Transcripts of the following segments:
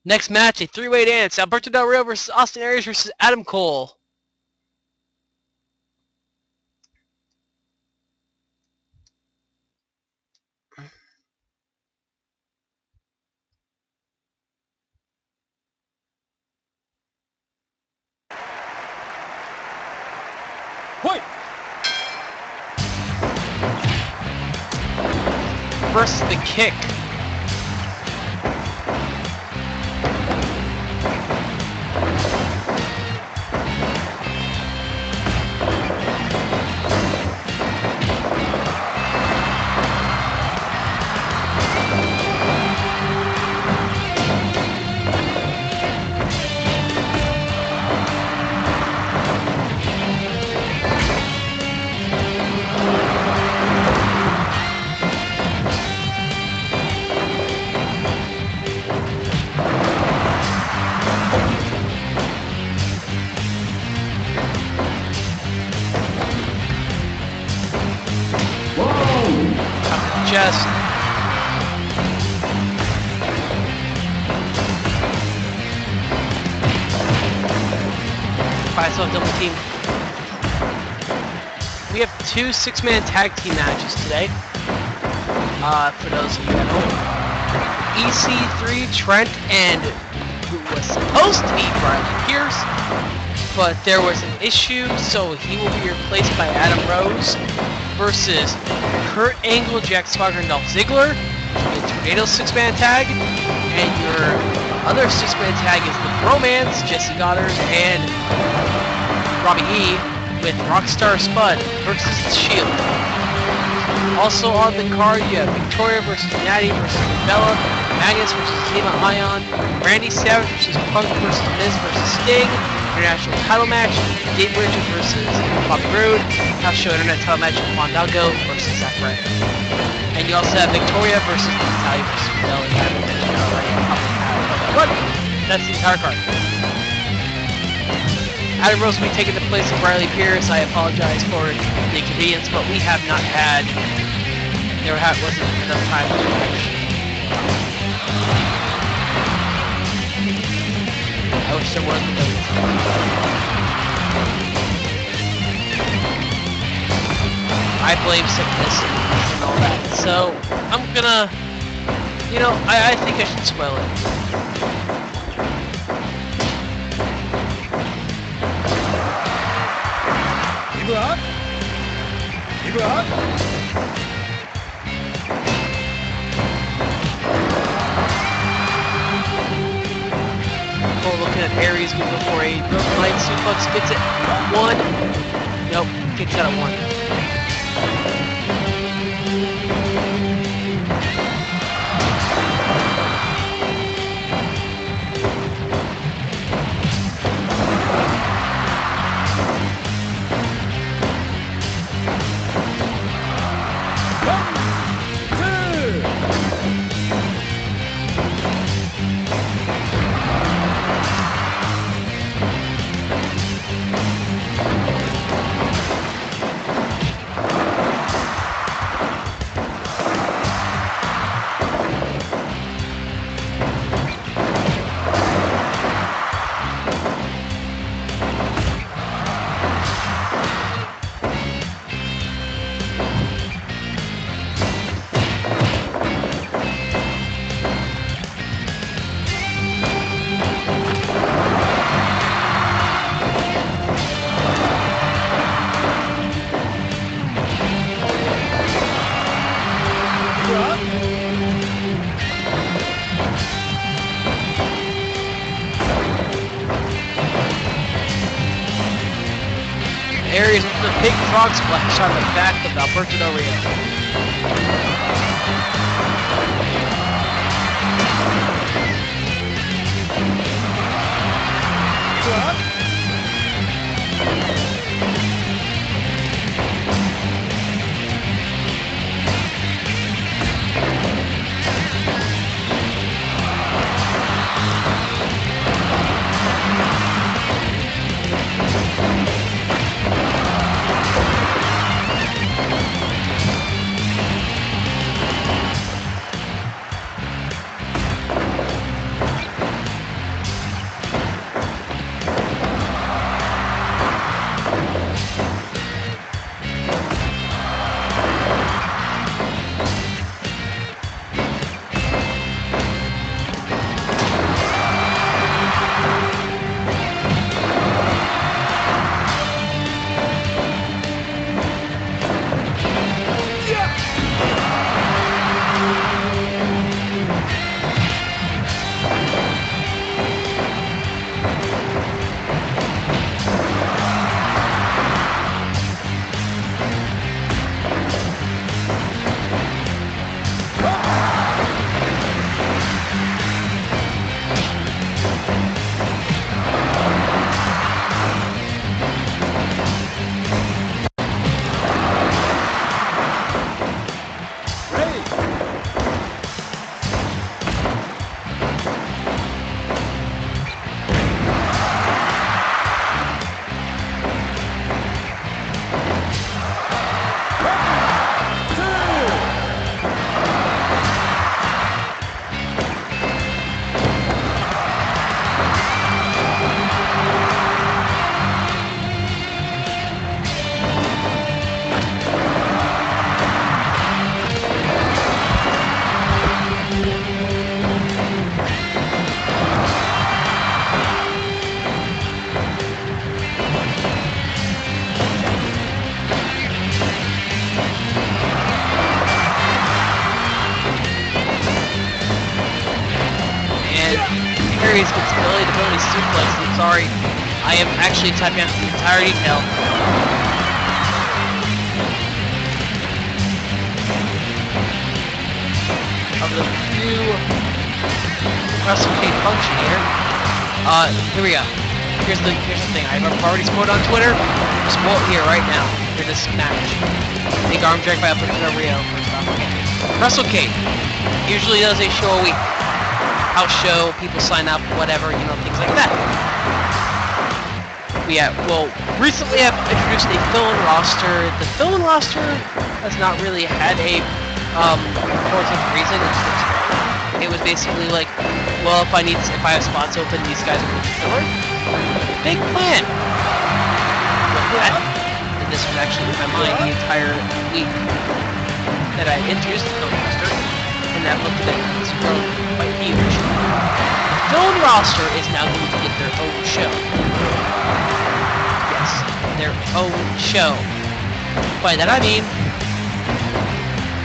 Next match, a three-way dance. Alberto Del Rio versus Austin Aries versus Adam Cole. Fight! Versus the kick. Chest. Five-star double team. We have two six-man tag team matches today. For those of you at home, EC3 Trent and who was supposed to be Riley Pierce, but there was an issue, so he will be replaced by Adam Rose versus Kurt Angle, Jack Swagger, and Dolph Ziggler. A Tornado six-man tag, and your other six-man tag is the Bromance, Jesse Goddard and Robbie E, with Rockstar Spud versus the Shield. Also on the card, you have Victoria versus Natty versus Bella, Magnus versus Tima Ion, Randy Savage versus Punk versus Miz versus Sting, International title match, Dave Bridges versus Bobby Roode, House Show Internet title match, Fandango versus Zack Ryder. And you also have Victoria versus Natalia versus Bella. But that's the entire card. Adam Rose will be taking the place of Riley Pierce. I apologize for the inconvenience, but we have not had, there wasn't enough time to match. I wish there was, but I blame sickness and all that. So I'm gonna, I think I should spoil it. Give up! Give up! We're looking at Aries moving for a broken leg suplex, gets it one. Nope, kicks out at one. Aries with the big frog splash on the back of Alberto Del Rio. and Aries gets belly to belly suplex. I'm sorry, I am actually typing out the entire detail. Of the few Wrestlecade function here. Here we go. Here's the thing. I have a party sport on Twitter. Sport here right now. For this match. Big arm drag by Alberto Rio. Wrestlecade usually does a show a week. House show, people sign up, whatever, you know, things like that. Well, recently I've introduced a fill-in roster. The fill-in roster has not really had a important reason. It was basically like, well, if I have spots open, these guys are going to fill it. Big plan. With that, and this was actually in my mind the entire week that I introduced the fill-in roster, and that looked at it, it's grown quite huge. The fill-in roster is now going to get their own show. Yes, their own show. By that I mean,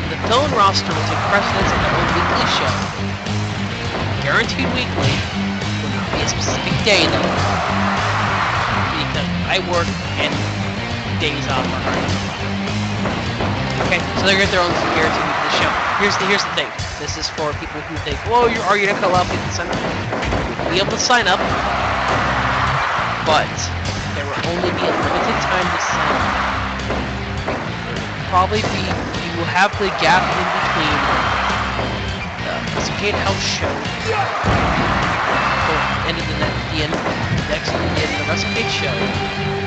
the fill-in roster will take precedence of their own weekly show. Guaranteed weekly, will not be a specific day though, because I work and days off are hard. Okay, so they're gonna get their own guaranteed weekly show. Here's the thing. This is for people who think, well, are you not gonna allow people to sign up? You'll be able to sign up, but there will only be a limited time to sign up. Probably you will have the gap in between the Wrestlecade house show and the end of the Wrestlecade show,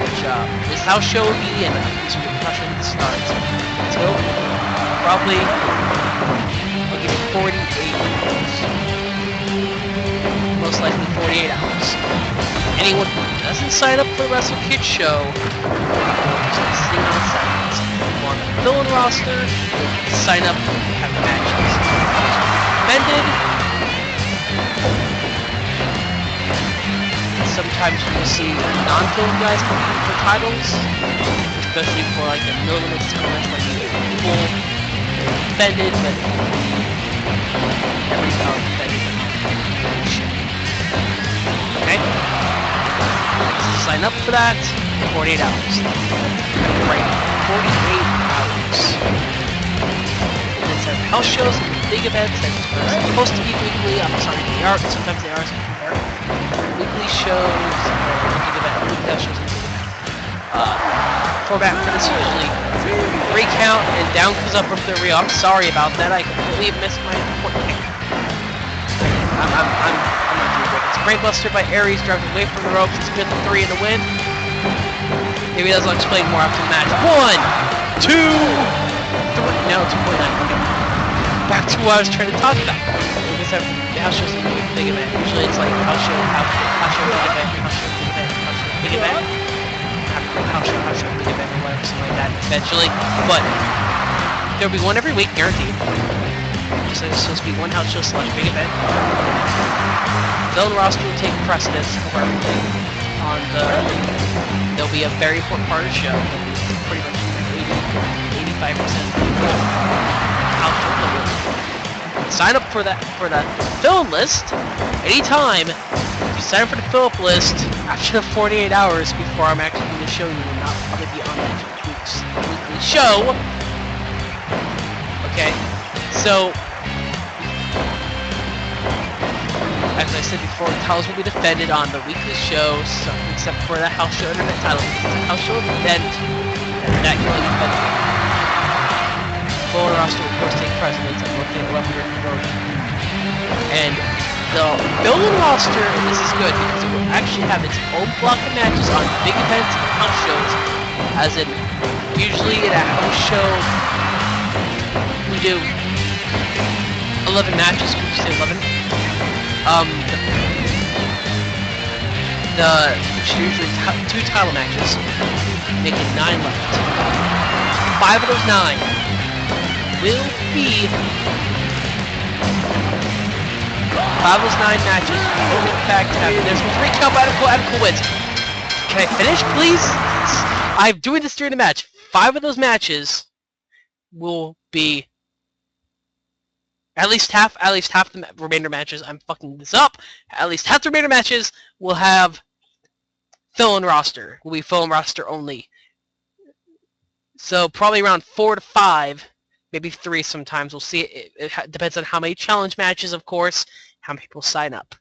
which this house show will be in this concussion starts until probably I'll give you 48 hours. Most likely 48 hours. Anyone who doesn't sign up for the Wrestlecade show will just be sitting on the sidelines. On the fill-in roster, sign up and have matches. Offended. Sometimes you will see non-fill guys competing for titles, especially for like a no limit tournament where you get people offended, but every power offended. Okay? So sign up for that. 48 hours. Right. 48 hours. It's house shows and big events that are supposed to be weekly. I'm sorry, they are. Sometimes they are. Weekly shows, big event, weekly shows, and big event. Format for this usually recount and down comes up with the Rio. I'm sorry about that. I completely missed my point. I'm not doing good. It's Brainbuster by Aries, drives away from the ropes. It's good 3 in the win. Maybe that's I'll explain more after the match. 1, 2, 3. No, 2.9. Okay. Back to what I was trying to talk about. Because the house shows a big event. Usually it's like house show, big event, house show, big event, house show, big event. House show, big event, or whatever, something like that eventually. But there'll be one every week, guaranteed. So it's supposed to be one house show / big event. The roster will take precedence over everything. There'll be a very important part of the show. Pretty much 85% house show. Sign up for that film list anytime. If you sign up for the fill-up list after the 48 hours before I'm actually going to show you, will not probably be on next week's weekly show. Okay, so as I said before, titles will be defended on the weekly show, so, except for the house show internet title. It's a house show event, and that can be defended. Full roster will of course take precedence and look at 11 conversion. And the fill-in roster, and this is good because it will actually have its own block of matches on big events and house shows. As in, usually at a house show, we do 11 matches. Would you say 11? Which are usually 2 title matches, making 9 left. 5 of those 9 will be 5 of those 9 matches will in fact happen. There's 3 count Adam wins. Can I finish, please? I'm doing this during the match. 5 of those matches will be At least half the remainder matches. I'm fucking this up. At least half the remainder matches will have fill-in roster. Will be fill-in roster only. So probably around 4 to 5, maybe 3 sometimes. We'll see. It depends on how many challenge matches, of course, how many people sign up.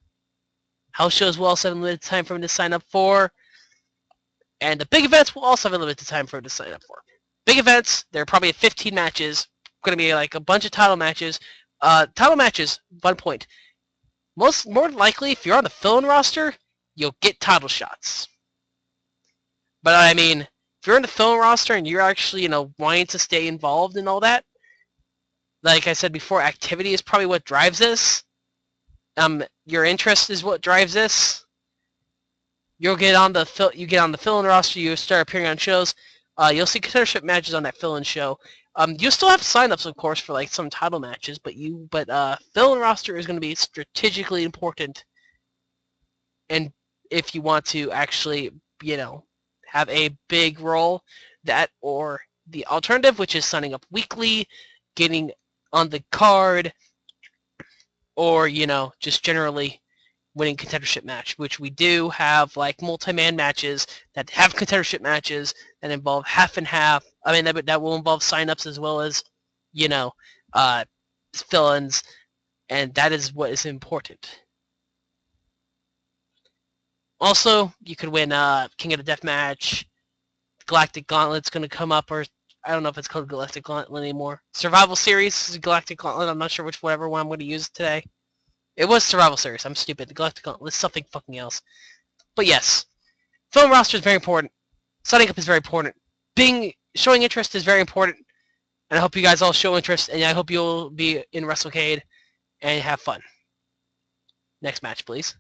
House shows will also have a limited time for them to sign up for. And the big events will also have a limited time for them to sign up for. Big events, there are probably 15 matches. Going to be like a bunch of title matches. Title matches, 1 point. More likely, if you're on the fill-in roster, you'll get title shots. But I mean, if you're in the fill-in roster and you're actually, wanting to stay involved in all that, like I said before, activity is probably what drives this. Your interest is what drives this. You get on the fill-in roster. You start appearing on shows. You'll see contendership matches on that fill-in show. You'll still have sign-ups, of course, for like some title matches, but fill-in roster is going to be strategically important. And if you want to actually, have a big role, that or the alternative, which is signing up weekly, getting on the card, or just generally winning contendership match, which we do have like multi-man matches that have contendership matches that involve half and half. I mean, that will involve signups as well as, fill-ins, and that is what is important. Also, you could win King of the Deathmatch. Galactic Gauntlet's going to come up, or I don't know if it's called Galactic Gauntlet anymore. Survival Series, Galactic Gauntlet. I'm not sure whatever one I'm going to use today. It was Survival Series. I'm stupid. The Galactic Gauntlet is something fucking else. But yes, film roster is very important. Signing up is very important. Showing interest is very important. And I hope you guys all show interest, and I hope you'll be in Wrestlecade and have fun. Next match, please.